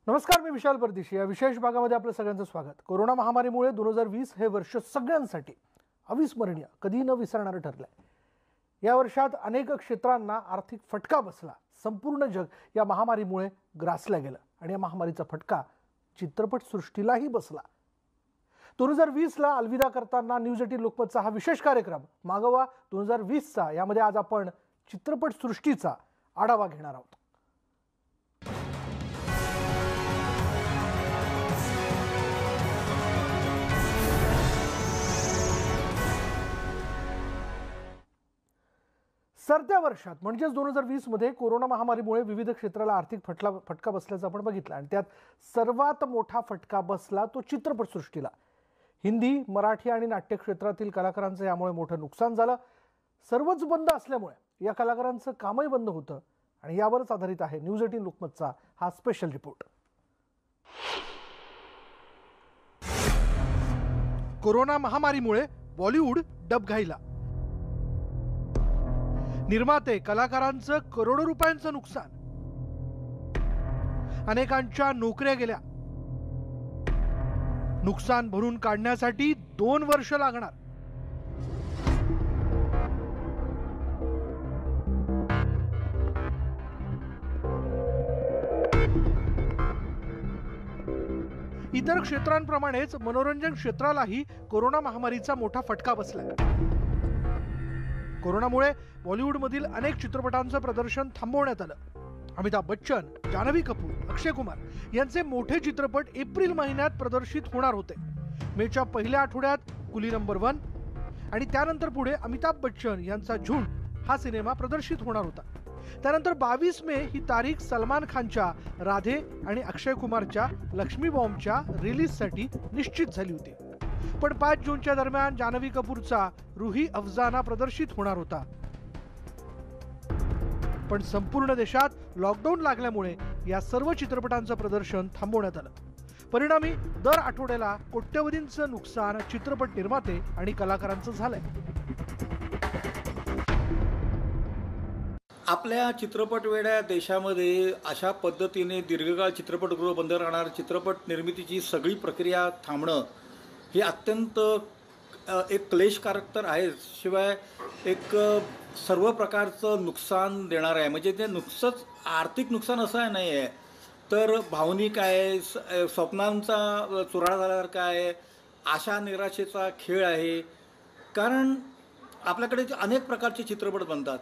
नमस्कार, मी विशाल परदेशी. या विशेष भागामध्ये आपलं सगळ्यांचं स्वागत. कोरोना महामारीमुळे 2020 हे वर्ष सगळ्यांसाठी अविस्मरणीय, कधी न विसरणारं ठरलंय. या वर्षात अनेक क्षेत्रांना आर्थिक फटका बसला. संपूर्ण जग या महामारीमुळे ग्रासलं गेलं आणि या महामारीचा फटका चित्रपट सृष्टीलाही बसला. 2020ला अलविदा करताना न्यूज 18 लोकमतचा हा विशेष कार्यक्रम मागोवा 2020चा, यामध्ये आज आपण चित्रपट सृष्टीचा आढावा घेणार आहोत. सरत्या वर्षात म्हणजेच 2020 मध्ये कोरोना महामारीमुळे विविध क्षेत्राला आर्थिक फटका बसल्याचं आपण बघितलं आणि त्यात सर्वात मोठा फटका बसला तो चित्रपट सृष्टीला. हिंदी, मराठी आणि नाट्य क्षेत्रातील कलाकारांचं यामुळे मोठं नुकसान झालं. सर्वच बंद असल्यामुळे या कलाकारांचं कामही बंद होतं आणि यावरच आधारित आहे न्यूज 18 लोकमतचा हा स्पेशल रिपोर्ट. कोरोना महामारीमुळे बॉलिवूड डबघाईला. निर्माते कलाकारांचं करोडो रुपयांचं नुकसान. अनेकांच्या नोकऱ्या गेल्या. नुकसान भरून काढण्यासाठी 2 वर्ष लागणार. इतर क्षेत्रांप्रमाणेच मनोरंजन क्षेत्रालाही कोरोना महामारीचा मोठा फटका बसलाय. कोरोनामुळे बॉलिवूडमधील अनेक चित्रपटांचं प्रदर्शन थांबवण्यात आलं. अमिताभ बच्चन, जान्हवी कपूर, अक्षय कुमार यांचे मोठे चित्रपट एप्रिल महिन्यात प्रदर्शित होणार होते. मेच्या पहिल्या आठवड्यात कुली नंबर 1 आणि त्यानंतर पुढे अमिताभ बच्चन यांचा झुंड हा सिनेमा प्रदर्शित होणार होता. त्यानंतर 22 मे ही तारीख सलमान खानच्या राधे आणि अक्षय कुमारच्या लक्ष्मी बॉम्बच्या रिलीजसाठी निश्चित झाली होती. पण 5 जूनच्या दरम्यान जान्हवी कपूरचा रूही अफजाना प्रदर्शित होणार होता. पण संपूर्ण देशात लॉकडाऊन लागल्यामुळे या सर्व चित्रपटांचं प्रदर्शन थांबवण्यात आलं. परिणामी दर आठवड्याला कोट्यवधींचं नुकसान चित्रपट निर्माते आणि कलाकारांचं झालंय. आपल्या चित्रपटवेड्या देशामध्ये अशा पद्धतीने दीर्घकाळ चित्रपटगृह बंद राहणार, चित्रपट निर्मितीची सगळी प्रक्रिया थांबणं हे अत्यंत एक क्लेशकारक तर आहे, शिवाय एक सर्व प्रकारचं नुकसान देणार आहे. म्हणजे ते नुकसंच आर्थिक नुकसान असं आहे नाही आहे, तर भावनिक आहे, स्वप्नांचा चुराड झाल्यासारखा आहे, आशा निराशेचा खेळ आहे. कारण आपल्याकडे अनेक प्रकारचे चित्रपट बनतात.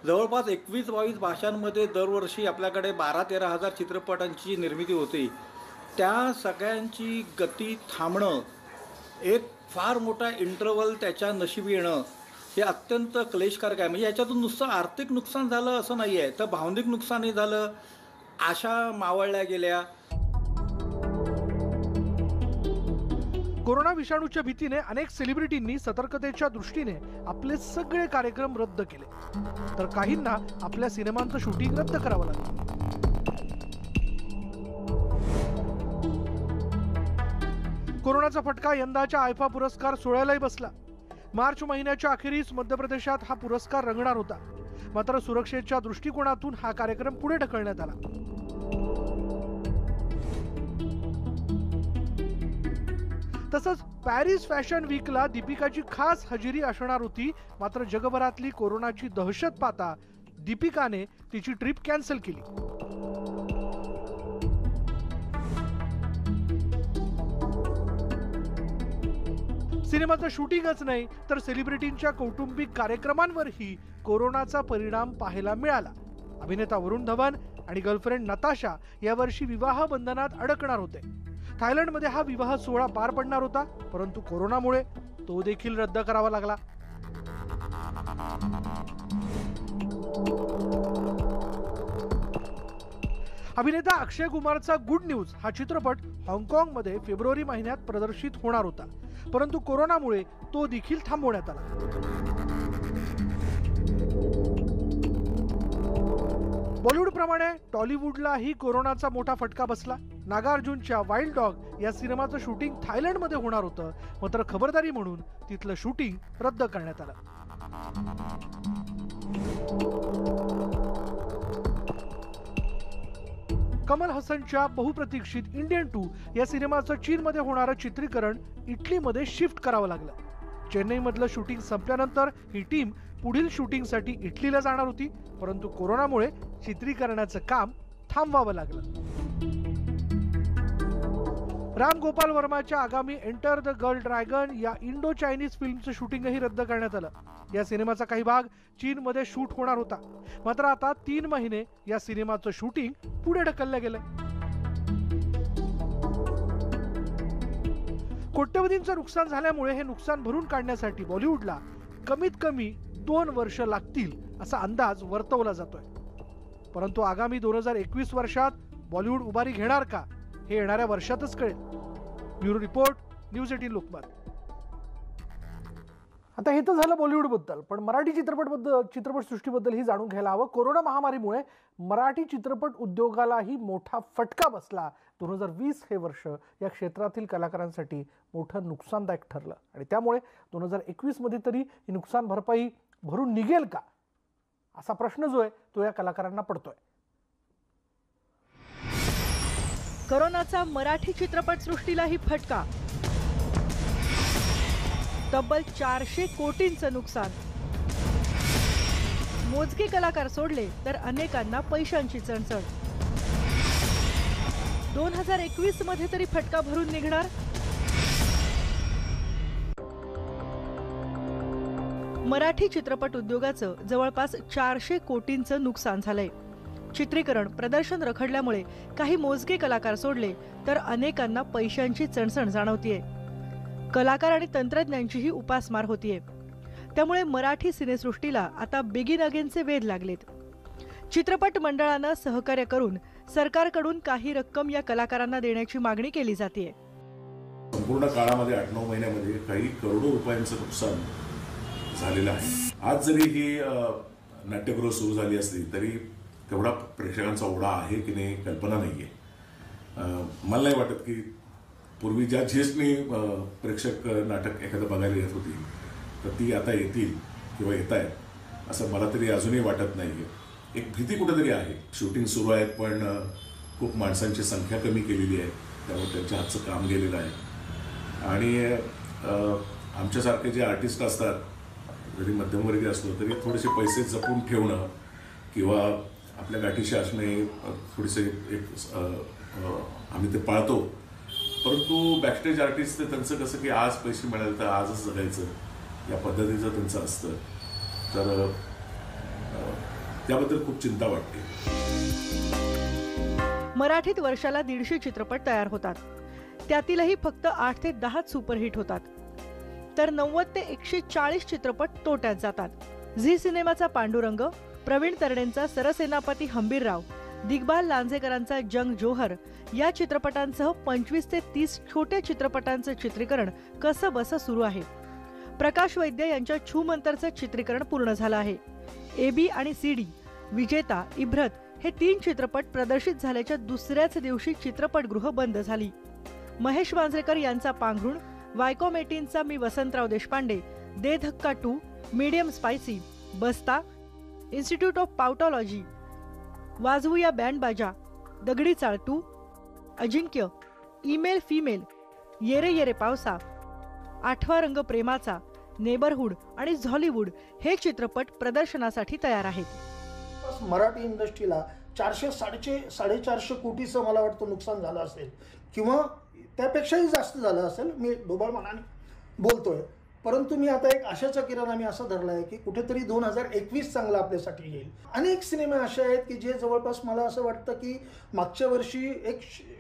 जवळपास 21-22 भाषांमध्ये दरवर्षी आपल्याकडे 12-13 हजार चित्रपटांची निर्मिती होते. त्या सगळ्यांची गती थांबणं, एक फार मोठा इंटरव्हल त्याच्या नशिबी येणं हे अत्यंत क्लेशकारक आहे. म्हणजे याच्यातून नुसतं आर्थिक नुकसान झालं असं नाही आहे, तर भावनिक नुकसानही झालं, आशा मावळल्या गेल्या. कोरोना विषाणूच्या भीतीने अनेक सेलिब्रिटींनी सतर्कतेच्या दृष्टीने आपले सगळे कार्यक्रम रद्द केले, तर काहींना आपल्या सिनेमांचं शूटिंग रद्द करावं लागलं. कोरोनाचा फटका यंदाच्या आयफा पुरस्कार सोहळ्यालाही बसला. मार्च महिन्याच्या अखेरीस मध्य प्रदेशात हा पुरस्कार रंगणार होता, मात्र सुरक्षेच्या दृष्टिकोनातून हा कार्यक्रम पुढे ढकलण्यात आला. तसंच पॅरिस फॅशन वीकला दीपिकाची खास हजेरी असणार होती, मात्र जगभरातली कोरोनाची दहशत पाहता दीपिकाने तिची ट्रिप कॅन्सल केली. सिनेमाचं शूटिंगच नाही तर सेलिब्रिटींच्या कौटुंबिक कार्यक्रमांवरही कोरोनाचा परिणाम पाहायला मिळाला. अभिनेता वरुण धवन आणि गर्लफ्रेंड नताशा यावर्षी विवाह बंधनात अडकणार होते. थायलंडमध्ये हा विवाह सोहळा पार पडणार होता, परंतु कोरोनामुळे तो देखील रद्द करावा लागला. अभिनेता अक्षय कुमारचा गुड न्यूज हा चित्रपट हाँगकाँगमध्ये फेब्रुवारी महिन्यात प्रदर्शित होणार होता, परंतु कोरोनामुळे तो देखील थांबवण्यात आला. बॉलिवूडप्रमाणे टॉलिवूडलाही कोरोनाचा मोठा फटका बसला. नागार्जुनच्या वाईल्ड डॉग या सिनेमाचं शूटिंग थायलंडमध्ये होणार होतं, मात्र खबरदारी म्हणून तिथलं शूटिंग रद्द करण्यात आलं. कमल हसनच्या बहुप्रतीक्षित इंडियन 2 या सिनेमाचं चीनमध्ये होणारं चित्रीकरण इटलीमध्ये शिफ्ट करावं लागलं. चेन्नईमधलं शूटिंग संपल्यानंतर ही टीम पुढील शूटिंगसाठी इटलीला जाणार होती, परंतु कोरोनामुळे चित्रीकरणाचं काम थांबवावं लागलं. राम गोपाल वर्माच्या आगामी एंटर द गर्ल ड्रॅगन या इंडो चायनीज फिल्मचं शूटिंगही रद्द करण्यात आलं. या सिनेमाचा काही भाग चीनमध्ये शूट होणार होता, मात्र आता 3 महिने या सिनेमाचं शूटिंग पुढे ढकललं गेलंय. कोट्यवधींचं नुकसान झाल्यामुळे हे नुकसान भरून काढण्यासाठी बॉलिवूडला कमीत कमी 2 वर्ष लागतील असा अंदाज वर्तवला जातोय. परंतु आगामी 2021 वर्षात बॉलिवूड उभारी घेणार का, हे येणाऱ्या वर्षातच कळेल. Bureau report, news 18 Lokmat. आता हे तर झालं बॉलिवूड बद्दल, पण मराठी चित्रपटसृष्टीबद्दल ही जाणून घ्यायला हवं. कोरोना महामारीमुळे मराठी चित्रपट उद्योगालाही मोठा फटका बसला. 2020 हे वर्ष या क्षेत्रातील कलाकारांसाठी मोठं नुकसानदायक ठरलं आणि त्यामुळे 2021 मध्ये तरी ही नुकसान भरपाई भरून निघेल का, असा प्रश्न जो आहे तो या कलाकारांना पडतोय. कोरोनाचा मराठी चित्रपटसृष्टीलाही फटका. तब्बल 400 कोटींचं नुकसान. मोजके कलाकार सोडले तर अनेकांना पैशांची चणचण. 2021 मध्ये तरी फटका भरून निघणार. मराठी चित्रपट उद्योगाचं जवळपास 400 कोटींचं नुकसान झालंय. चित्रीकरण, प्रदर्शन रखडल्यामुळे काही मोजके कलाकार सोडले तर अनेकांना पैशांची चणचण जाणवतीये. कलाकार आणि तंत्रज्ञांचीही उपासमार होतीये. त्यामुळे मराठी सिनेसृष्टीला आता बिगिन अगेनचे वेध लागलेत. चित्रपट मंडळांना सहकार्य करून सरकारकडून काही रक्कम या कलाकारांना देण्याची मागणी केली जाते. संपूर्ण काळामध्ये 8-9 महिन्यामध्ये काही करोडो रुपयांचं नुकसान झालेलं आहे. आज जरी ही नाट्यगृह सुरू झाली असली तरी तेवढा प्रेक्षकांचा ओढा आहे की नाही कल्पना नाहीये. मला नाही वाटत की पूर्वी ज्या झेस्टनी प्रेक्षक नाटक एखादं बघायला येत होती तर ती आता येतील किंवा येत आहेत असं मला तरी अजूनही वाटत नाहीये. एक भीती कुठेतरी आहे. शूटिंग सुरू आहेत पण खूप माणसांची संख्या कमी केलेली आहे, त्यामुळे त्यांच्या हातचं काम गेलेलं आहे. आणि आमच्यासारखे जे आर्टिस्ट असतात, जरी मध्यमवर्गीय असलो तरी थोडेसे पैसे जपून ठेवणं किंवा आपल्या गाठीशी असणे थोडेसे एक आम्ही ते पाळतो. परंतु बॅकस्टेज आर्टिस्ट ते त्यांचं कसं की आज पैसे मिळाले तर आजच जगायचं या पद्धतीचं त्यांचं असतं. तर त्याबद्दल खूप चिंता वाटते. मराठीत वर्षाला 150 चित्रपट तयार होतात. त्यातीलही फक्त 8 ते 10 सुपरहिट होतात, तर 90 ते 140 चित्रपट तोट्यात जातात. झी सिनेमाचा पांडुरंग, प्रवीण तरडेंचा सरसेनापती हंबीरराव, दिग्बाल लांजेकरांचा जंग जोहर या चित्रपटांसह 25 ते 30 छोट्या चित्रपटांचं चित्रीकरण कसं बसं सुरू आहे. प्रकाश वैद्य यांच्या छूमंतरचं चित्रीकरण पूर्ण झालं आहे. AB आणि CD, विजेता, इब्रत हे 3 चित्रपट प्रदर्शित झाल्याच्या दुसऱ्याच दिवशी चित्रपटगृह बंद झाली. महेश मांजरेकर यांचा पांघरुण, वायकोमेटीनचा मी वसंतराव देशपांडे, दे धक्का 2, मीडियम स्पायसी, बस्ता, इन्स्टिट्यूट ऑफ पाउटॉलॉजी, वाजवूया बँड बाजा, दगडी चाळ 2, अजिंक्य, ईमेल फिमेल, येरे येरे पावसा, 8वा रंग प्रेमाचा, नेबरहूड आणि झॉलीवूड हे चित्रपट प्रदर्शनासाठी तयार आहेत. मराठी इंडस्ट्रीला 400-450 कोटीचं मला वाटतं नुकसान झालं असेल किंवा त्यापेक्षाही जास्त झालं असेल. मी ढोबळ मनाने बोलतोय, परंतु मी आता एक आशाचा किरण आम्ही असं धरला आहे की कुठेतरी 2021 चांगला आपल्यासाठी येईल. अनेक सिनेमे असे आहेत की जे जवळपास मला असं वाटतं की मागच्या वर्षी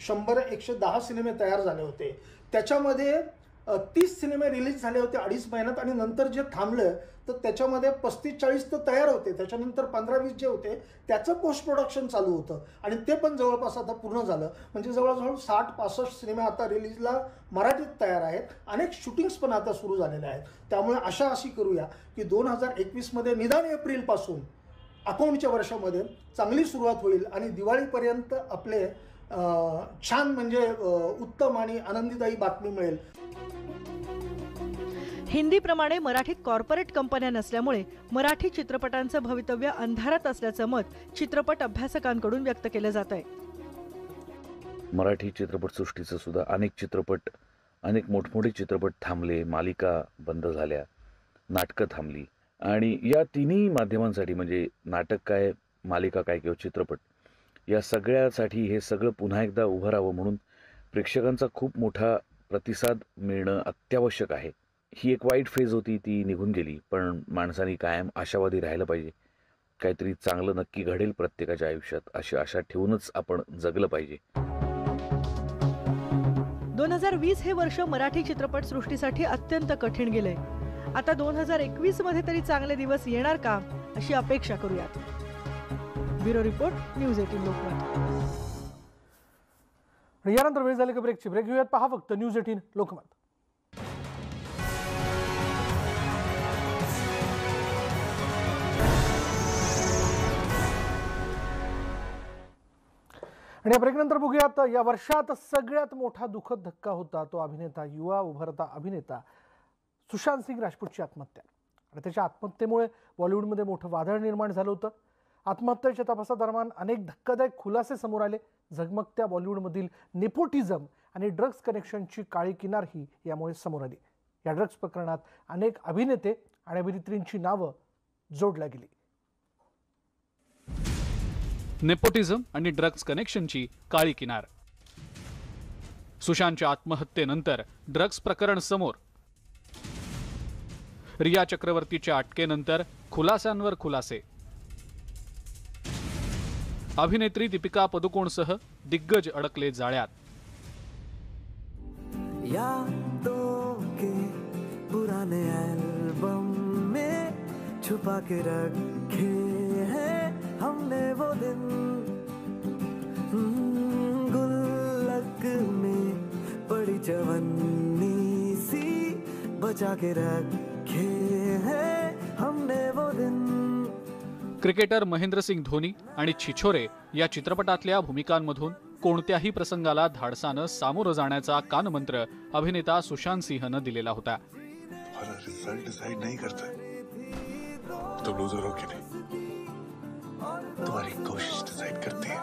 100-110 सिनेमे तयार झाले होते. त्याच्यामध्ये 30 सिनेमे रिलीज झाले होते 2.5 महिन्यात आणि नंतर जे थांबलं तर त्याच्यामध्ये 35-40 तर तयार होते. त्याच्यानंतर 15-20 जे होते त्याचं पोस्ट प्रोडक्शन चालू होतं आणि ते पण जवळपास आता पूर्ण झालं. म्हणजे जवळजवळ 60-65 सिनेमे आता रिलीजला मराठीत तयार आहेत. अनेक शूटिंग्स पण आता सुरू झालेल्या आहेत. त्यामुळे आशा अशी करूया की 2021 मध्ये निदान एप्रिलपासून अकाउंटच्या वर्षामध्ये चांगली सुरुवात होईल आणि दिवाळीपर्यंत आपले छान म्हणजे उत्तम आणि आनंदीदायी बातमी मिळेल. हिंदीप्रमाणे मराठीत कॉर्पोरेट कंपन्या नसल्यामुळे मराठी चित्रपटांचं भवितव्य अंधारात असल्याचं मत चित्रपट अभ्यासकांकडून व्यक्त केलं जात आहे. मराठी चित्रपटसृष्टीचं सुद्धा अनेक मोठमोठे चित्रपट थांबले, मालिका बंद झाल्या, नाटकं थांबली आणि या तिन्ही माध्यमांसाठी म्हणजे नाटक काय, मालिका काय किंवा चित्रपट या सगळ्यासाठी हे सगळं पुन्हा एकदा उभं राहावं म्हणून प्रेक्षकांचा खूप मोठा प्रतिसाद मिळणं अत्यावश्यक आहे. ही एक वाईट फेज होती, ती निघून गेली, पण माणसांनी कायम आशावादी राहिलं पाहिजे. काहीतरी चांगलं नक्की घडेल प्रत्येकाच्या आयुष्यात अशी आशा ठेवूनच आपण जगलं पाहिजे. 2020 हे वर्ष मराठी चित्रपटसृष्टीसाठी अत्यंत कठीण गेलंय. आता 2021 मध्ये तरी चांगले दिवस येणार का अशी अपेक्षा करूयात. Bureau report, news 18 Lokmat. आणि यानंतर वेळ झाली का ब्रेकची. ब्रेक घेऊयात. पहा फक्त न्यूज 18 लोकमत. आणि या ब्रेकनंतर बघूयात या वर्षात सगळ्यात मोठा दुःखद धक्का होता तो अभिनेता, युवा उभरता अभिनेता सुशांत सिंग राजपूतची आत्महत्या. आणि त्याच्या आत्महत्येमुळे बॉलिवूडमध्ये मोठं वादळ निर्माण झालं होतं. आत्महत्येच्या तपासादरम्यान अनेक धक्कादायक खुलासे समोर आले. झगमगत्या बॉलिवूडमधील नेपोटिझम आणि ड्रग्ज कनेक्शनची काळी किनारही यामुळे समोर आली. या ड्रग्ज प्रकरणात अनेक अभिनेते आणि अभिनेत्रींची नावं जोडल्या गेली. नेपोटिझम आणि ड्रग्ज कनेक्शनची काळी किनार. सुशांतच्या आत्महत्येनंतर ड्रग्ज प्रकरण समोर. रिया चक्रवर्तीच्या अटकेनंतर खुलास्यांवर खुलासे. अभिनेत्री दीपिका पदुकोणसह दिग्गज अडकले जाळ्यात. यादों के पुराने एल्बम में छुपा के रखे हैं हमने वो दिन, गुल्लक में पड़ी चवन्नी सी बचा के रखे हैं हमने वो दिन. क्रिकेटर महेंद्रसिंग धोनी आणि छिछोरे या चित्रपटातल्या भूमिकांमधून कोणत्याही प्रसंगाला धाडसानं सामोरं जाण्याचा कानमंत्र अभिनेता सुशांत सिंहनं दिलेला होता. रिजल्ट डिसाइड नहीं करता तो लूजर हो कि नहीं, तुम्हारी कोशिश डिसाइड करती है.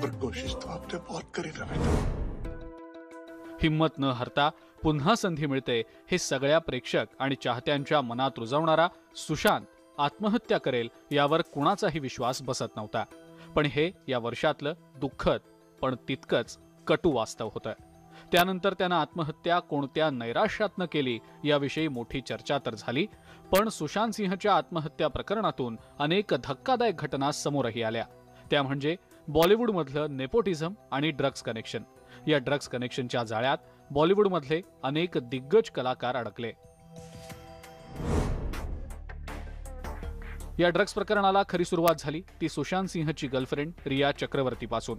पर कोशिश तो आपने बहुत करी ना बेटा. हिम्मत न हरता पुन्हा संधी मिळते हे सगळ्या प्रेक्षक आणि चाहत्यांच्या मनात रुजवणारा सुशांत आत्महत्या करेल यावर कुणाचाही विश्वास बसत नव्हता. पण हे या वर्षातलं दुःखद पण तितकंच कटू वास्तव होतं. त्यानंतर त्यानं आत्महत्या कोणत्या नैराश्यातनं केली याविषयी मोठी चर्चा तर झाली, पण सुशांत सिंहच्या आत्महत्या प्रकरणातून अनेक धक्कादायक घटना समोरही आल्या. त्या म्हणजे बॉलिवूडमधलं नेपोटिझम आणि ड्रग्ज कनेक्शन. या ड्रग्ज कनेक्शनच्या जाळ्यात बॉलिवूडमधले अनेक दिग्गज कलाकार अडकले. या ड्रग्ज प्रकरणाला खरी सुरुवात झाली ती सुशांत सिंहची गर्लफ्रेंड रिया चक्रवर्तीपासून.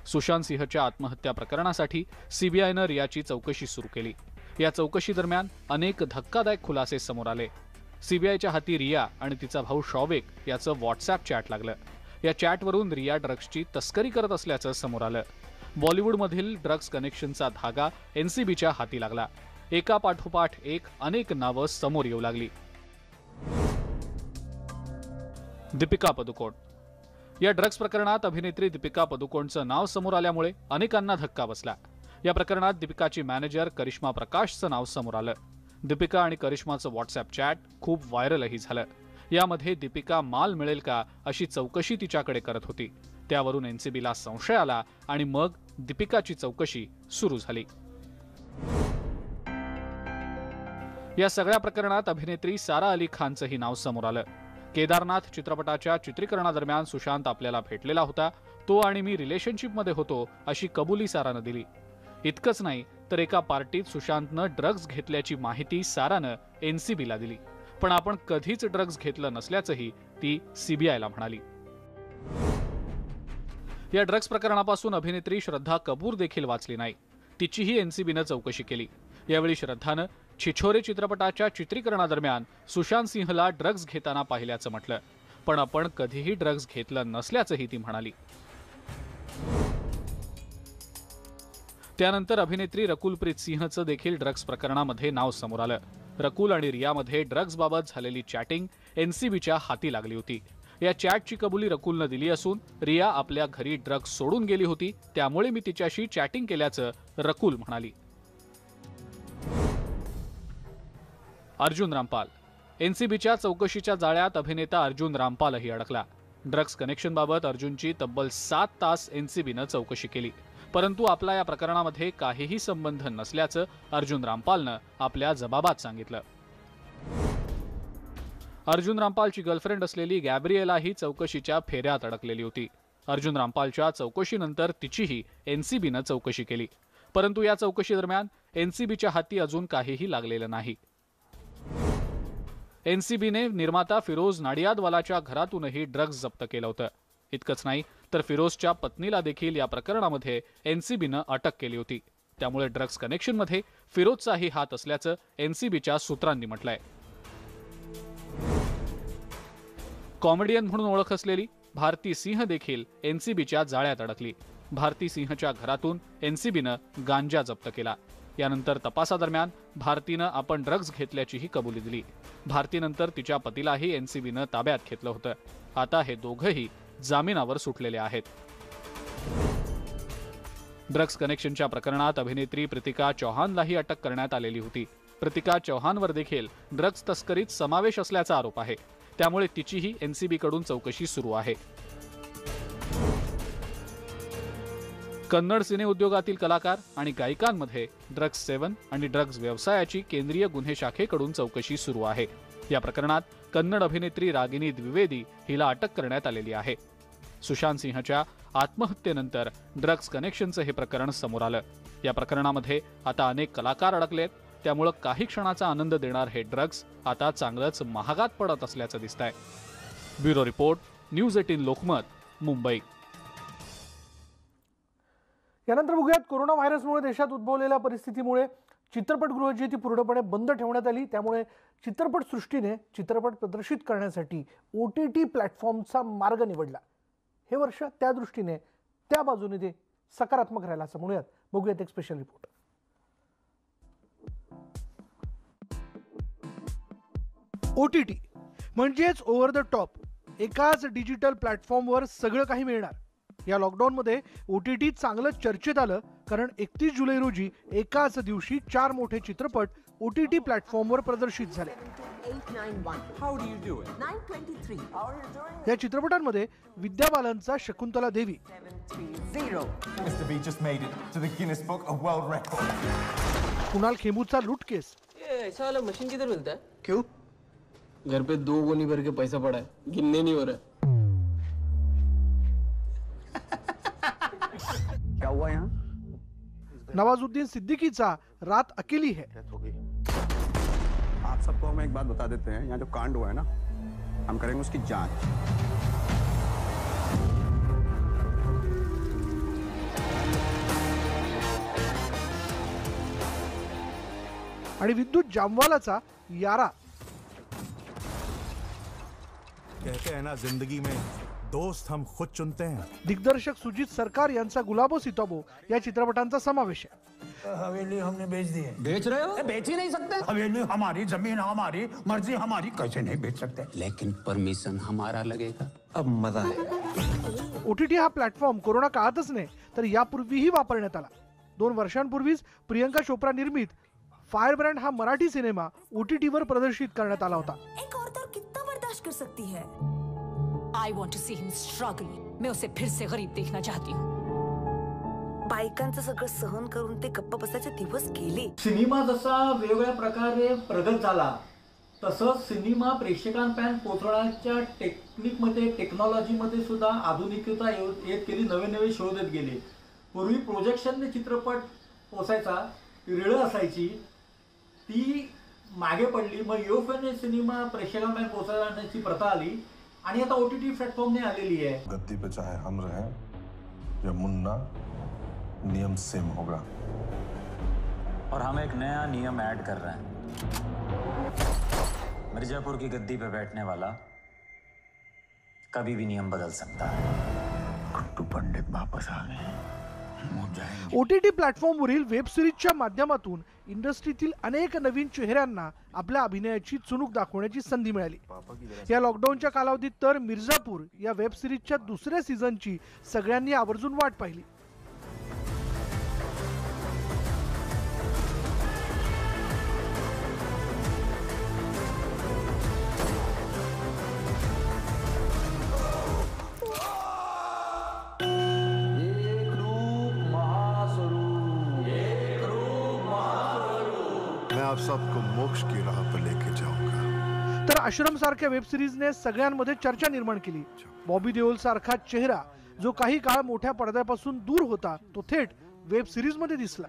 सुशांत सिंहच्या आत्महत्या प्रकरणासाठी सीबीआयनं रियाची चौकशी सुरू केली. या चौकशी दरम्यान अनेक धक्कादायक खुलासे समोर आले. सीबीआयच्या हाती रिया आणि तिचा भाऊ शॉवेक याचं व्हॉट्सअॅप चॅट लागलं. या चॅटवरून रिया ड्रग्जची तस्करी करत असल्याचं समोर आलं. बॉलिवूडमधील ड्रग्ज कनेक्शनचा धागा एनसीबीच्या हाती लागला. एका पाठोपाठ एक अनेक नावं समोर येऊ लागली. दीपिका पदुकोण. या ड्रग्ज प्रकरणात अभिनेत्री दीपिका पदुकोणचं नाव समोर आल्यामुळे अनेकांना धक्का बसला. या प्रकरणात दीपिकाची मॅनेजर करिश्मा प्रकाशचं नाव समोर आलं. दीपिका आणि करिश्माचं व्हॉट्सअॅप चॅट खूप व्हायरलही झालं. यामध्ये दीपिका माल मिळेल का अशी चौकशी तिच्याकडे करत होती. त्यावरून एनसीबीला संशय आला आणि मग दीपिकाची चौकशी सुरू झाली. या सगळ्या प्रकरणात अभिनेत्री सारा अली खानचंही नाव समोर आलं. केदारनाथ चित्रपटाच्या चित्रीकरणादरम्यान सुशांत आपल्याला भेटलेला होता. तो आणि मी रिलेशनशिपमध्ये होतो अशी कबुली सारानं दिली. इतकंच नाही तर एका पार्टीत सुशांतनं ड्रग्ज घेतल्याची माहिती सारानं एनसीबीला दिली. पण आपण कधीच ड्रग्ज घेतलं नसल्याचंही ती सीबीआयला म्हणाली. या ड्रग्ज प्रकरणापासून अभिनेत्री श्रद्धा कपूर देखील वाचली नाही. तिचीही एनसीबीनं चौकशी केली. यावेळी श्रद्धानं छिछोरे चित्रपटाच्या चित्रीकरणादरम्यान सुशांत सिंहला ड्रग्ज घेताना पाहिल्याचं म्हटलं. पण आपण कधीही ड्रग्ज घेतलं नसल्याचंही ती म्हणाली. त्यानंतर अभिनेत्री रकुलप्रीत सिंहचं देखील ड्रग्ज प्रकरणामध्ये नाव समोर आलं. रकुल आणि रियामध्ये ड्रग्जबाबत झालेली चॅटिंग एनसीबीच्या हाती लागली होती. या चॅटची कबुली रकुलनं दिली असून रिया आपल्या घरी ड्रग्ज सोडून गेली होती, त्यामुळे मी तिच्याशी चॅटिंग केल्याचं रकुल म्हणाली. अर्जुन रामपाल. एनसीबीच्या चौकशीच्या जाळ्यात अभिनेता अर्जुन रामपालही अडकला. ड्रग्ज कनेक्शनबाबत अर्जुनची तब्बल 7 तास एनसीबीनं चौकशी केली, परंतु आपला या प्रकरणामध्ये काहीही संबंध नसल्याचं अर्जुन रामपालनं आपल्या जबाबात सांगितलं. अर्जुन रामपालची गर्लफ्रेंड असलेली गॅब्रिएलाही चौकशीच्या फेऱ्यात अडकलेली होती. अर्जुन रामपालच्या चौकशीनंतर तिचीही एनसीबीनं चौकशी केली, परंतु या चौकशी दरम्यान एनसीबीच्या हाती अजून काहीही लागलेलं नाही. एनसीबीने निर्माता फिरोज नाडियादवालाच्या घरातूनही ड्रग्ज जप्त केलं होतं. इतकंच नाही तर फिरोजच्या पत्नीला देखील या प्रकरणामध्ये एनसीबीनं अटक केली होती. त्यामुळे ड्रग्ज कनेक्शनमध्ये फिरोजचाही हात असल्याचं एनसीबीच्या सूत्रांनी म्हटलंय. कॉमेडियन म्हणून ओळख असलेली भारती सिंह देखील एनसीबीच्या जाळ्यात अडकली. भारती सिंहच्या घरातून एनसीबीनं गांजा जप्त केला. यानंतर तपासादरम्यान भारतीनं आपण ड्रग्ज घेतल्याचीही कबुली दिली. भारतीनंतर तिच्या पतीलाही एनसीबीनं ताब्यात घेतलं होतं. आता हे दोघंही जामिनावर सुटलेले आहेत. ड्रग्ज कनेक्शनच्या प्रकरणात अभिनेत्री प्रीतिका चौहानलाही अटक करण्यात आलेली होती. प्रीतिका चौहानवर देखील ड्रग्ज तस्करीत समावेश असल्याचा आरोप आहे. त्यामुळे तिचीही एनसीबीकडून चौकशी सुरू आहे. कन्नड सिने उद्योगातील कलाकार आणि गायिकांमध्ये ड्रग्ज सेवन आणि ड्रग्ज व्यवसायाची केंद्रीय गुन्हे शाखेकडून चौकशी सुरू आहे. या प्रकरणात कन्नड अभिनेत्री रागिनी द्विवेदी हिला अटक करण्यात आलेली आहे. सुशांत सिंहच्या आत्महत्येनंतर ड्रग्ज कनेक्शनचं हे प्रकरण समोर आलं. या प्रकरणामध्ये आता अनेक कलाकार अडकलेत. त्यामुळे काही क्षणाचा आनंद देणार हे ड्रग्ज आता चांगलंच महागात पडत असल्याचं दिसतंय. Bureau report, news 18 Lokmat, Mumbai. यानंतर बघूयात कोरोना व्हायरसमुळे देशात उद्भवलेल्या परिस्थितीमुळे चित्रपटगृह जी ती पूर्णपणे बंद ठेवण्यात आली. त्यामुळे चित्रपटसृष्टीने चित्रपट प्रदर्शित करण्यासाठी OTT प्लॅटफॉर्मचा मार्ग निवडला. हे वर्ष त्या दृष्टीने त्या बाजूने ते सकारात्मक राहिला असं म्हणूयात. बघूयात एक स्पेशल रिपोर्ट. OTT म्हणजेच ओव्हर द टॉप. एकाच डिजिटल प्लॅटफॉर्मवर सगळं काही मिळणार. या लॉकडाऊनमध्ये OTT चांगलं चर्चेत आलं, कारण 31 जुलै रोजी एकाच दिवशी 4 मोठे चित्रपट OTT प्लॅटफॉर्मवर प्रदर्शित झाले. या चित्रपटांमध्ये विद्या बालनचा शकुंतला देवी, कुणाल खेमूचा लूटकेस, ऐसा वाला मशीन किधर मिलता है? क्यों? घर पे 2 गोनी भर के पैसा पड़ा है, गिनने नहीं हो रहा है. क्या हुआ यहाँ? नवाजुद्दीन सिद्दीकीचा रात अकेली है. आप सबको हम एक बात बता देते हैं, यहाँ जो कांड हुआ है ना, हम करेंगे उसकी जांच. आणि विद्युत जामवालाचा यारा. कहते हैं ना, जिंदगी में दोस्त हम खुद चुनते हैं. दिग्दर्शक सुजीत सरकार यांचा गुलाबो सिताबो या चित्रपटांचा समावेश आहे. हवेली हमने बेच दी है. बेच रहे हो? बेच ही नहीं सकते. हवेली हमारी, जमीन हमारी, मर्जी हमारी, कैसे नहीं बेच सकते? लेकिन परमिशन हमारा लगेगा. अब मजा आएगा. OTT हा प्लॅटफॉर्म कोरोना काळातच नाही तर यापूर्वीही वापरण्यात आला. 2 वर्षांपूर्वीच प्रियंका चोप्रा निर्मित फायरब्रँड हा मराठी सिनेमा OTT वर प्रदर्शित करण्यात आला होता. एक औरत कितना बर्दाश्त कर सकती है? I want to see him struggle. मैं उसे फिर से गरीब देखना चाहती हूँ. बायकांचं सगळं सहन करून ते गप्प बसायचे दिवस गेले. सिनेमा जसा वेगवेगळ्या प्रकारे प्रगत झाला तसं सिनेमा प्रेक्षकांपर्यंत पोहोचवण्याच्या टेक्निकमध्ये, टेक्नॉलॉजीमध्ये सुद्धा आधुनिकता येत गेली, नवे नवे शोध येत गेले. पूर्वी प्रोजेक्शनने चित्रपट पोचायचा, रिळं असायची, ती मागे पडली. मग योफेने सिनेमा प्रेक्षकांपर्यंत पोहोचवण्याची प्रथा आली आणि आता OTT प्लॅटफॉर्मने आलेली आहे. गद्दी पे चाहे हम रहें या मुन्ना, नियम सेम होगा. और हम एक नया नियम ऐड कर रहे हैं. मिर्जापुर की गद्दी पे बैठने वाला कभी भी नियम बदल सकता है. गुड्डू पंडित वापस आ गए. OTT प्लॅटफॉर्मवरील वेब सिरीजच्या माध्यमातून इंडस्ट्रीतील अनेक नवीन चेहऱ्यांना आपल्या अभिनयाची चुणूक दाखवण्याची संधी मिळाली। या लॉकडाऊनच्या कालावधीत तर मिर्झापूर या वेब सिरीजच्या दुसऱ्या सीझनची सगळ्यांनी आवर्जून वाट पाहिली। मैं आप सबको मोक्ष की राह पर लेके जाऊंगा। तर आश्रम सारख्या वेब सिरीजने सगळ्यांमध्ये चर्चा निर्माण केली। बॉबी देओल सारखा चेहरा जो काही काळ मोठ्या पडद्यापासून दूर होता तो थेट वेब सिरीज मध्ये दिसला।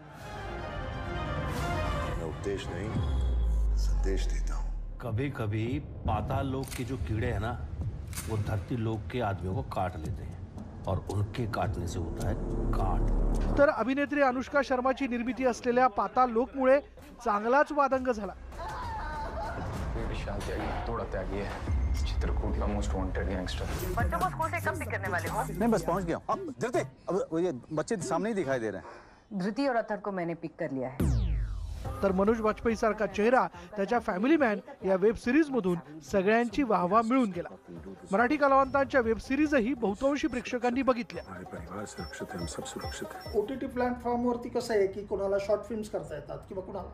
मैं उपदेश नहीं संदेश देता हूँ। कभी कभी पाताल लोक के जो कीड़े हैं ना वो धरती लोक के आदमियों को काट लेते हैं और उनके काटने से होता है काट। तर अभिनेत्री अनुष्का शर्माची निर्मिती असलेल्या पाताल लोकमुळे चांगलाच वादंग झाला। थोड़ा त्यागी है, चित्रकूट का मोस्ट वांटेड गैंगस्टर। बच्चों को स्कूल से कब पिक करने वाले हो? नहीं बस पहुंच गया। अब धृति, अब वो ये बच्चे सामने ही दिखाई दे रहे हैं। धृति और अथर को मैंने पिक कर लिया है। तर मनोज वाजपेयी सारखा चेहरा त्याच्या फॅमिली मॅन या वेब सिरीज मधून सगळ्यांची वाहवा मिळवून गेला। मराठी कलावंतांच्या वेब सिरीजही बहुतांशी प्रेक्षकांनी बघितल्या। परिवार सुरक्षित है, हम सब सुरक्षित है। OTT प्लॅटफॉर्मवरती कसं आहे की कोणाला शॉर्ट फिल्म्स करता येतात किंवा कोणाला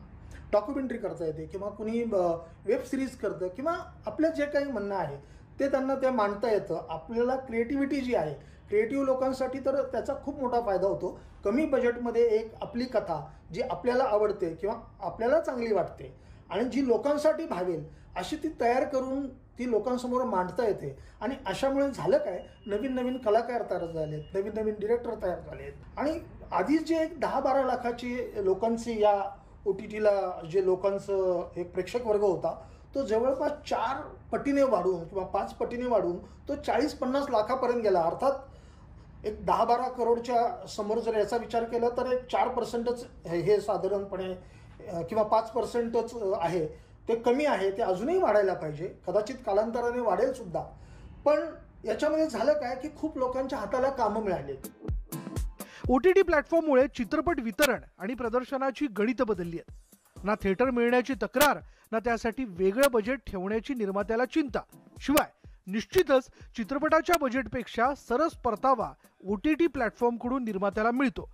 डॉक्युमेंटरी करता येते किंवा कुणी वेब सिरीज करतं किंवा आपलं जे काही म्हणणं आहे ते त्यांना ते मांडता येतं। आपल्याला क्रिएटिव्हिटी जी आहे क्रिएटिव्ह लोकांसाठी तर त्याचा खूप मोठा फायदा होतो। कमी बजेटमध्ये एक आपली कथा जी आपल्याला आवडते किंवा आपल्याला चांगली वाटते आणि जी लोकांसाठी भावेल अशी ती तयार करून ती लोकांसमोर मांडता येते। आणि अशामुळे झालं काय, नवीन नवीन कलाकार तयार झालेत, नवीन नवीन डिरेक्टर तयार झालेत आणि आधी जे एक 10-12 लाखाची लोकांची या OTTला जे लोकांचं एक प्रेक्षक वर्ग होता तो जवळपास 4 पटीने वाढून किंवा 5 पटीने वाढून तो 40-50 लाखापर्यंत गेला। अर्थात एक 10-12 करोडच्या समोर जर याचा विचार केला तर एक 4%च हे साधारणपणे किंवा 5%च आहे, ते कमी आहे। ते अजूनही वाढायला पाहिजे, कदाचित कालांतराने वाढेल सुद्धा। पण याच्यामध्ये झालं काय की खूप लोकांच्या हाताला कामं मिळाली। OTT प्लॅटफॉर्ममुळे चित्रपट वितरण आणि प्रदर्शनाची गणितं बदलली आहेत। ना थिएटर मिळण्याची तक्रार, ना त्यासाठी वेगळं बजेट ठेवण्याची निर्मात्याला चिंता। शिवाय निश्चितच चित्रपटाच्या बजेटपेक्षा सरस परतावा OTT प्लॅटफॉर्मकडून निर्मात्याला मिळतो।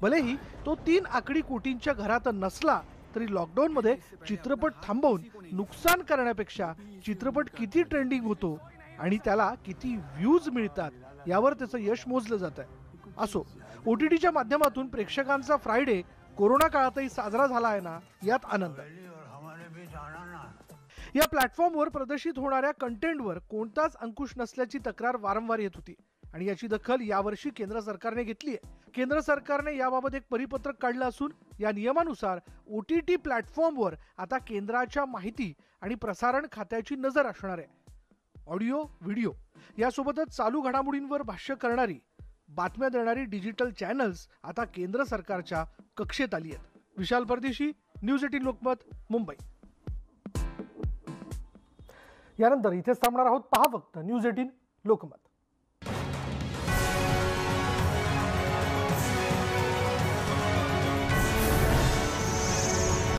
भलेही तो 3 आकडी कोटींच्या घरात नसला तरी लॉकडाऊनमध्ये चित्रपट थांबवून नुकसान करण्यापेक्षा चित्रपट किती ट्रेंडिंग होतो आणि त्याला किती व्ह्यूज मिळतात यावर त्याचं यश मोजलं जात आहे। असो, OTTच्या माध्यमातून प्रेक्षकांचा फ्रायडे कोरोना काळातही साजरा झाला आहे ना, यात आनंद आहे। या प्लॅटफॉर्मवर प्रदर्शित होणाऱ्या कंटेंटवर कोणताच अंकुश नसल्याची तक्रार वारंवार येत होती आणि याची दखल यावर्षी केंद्र सरकारने घेतली आहे। केंद्र सरकारने याबाबत एक परिपत्रक काढलं असून या नियमानुसार OTT प्लॅटफॉर्मवर आता केंद्राच्या माहिती आणि प्रसारण खात्याची नजर असणार आहे। ऑडिओ, व्हिडिओ यासोबतच चालू घडामोडींवर भाष्य करणारी, बातम्या देणारी डिजिटल चॅनल्स आता केंद्र सरकारच्या कक्षेत आली आहेत। विशाल परदेशी, न्यूज 18 लोकमत, मुंबई। यानंतर इथेच थांबणार आहोत। पहा फक्त न्यूज 18 लोकमत।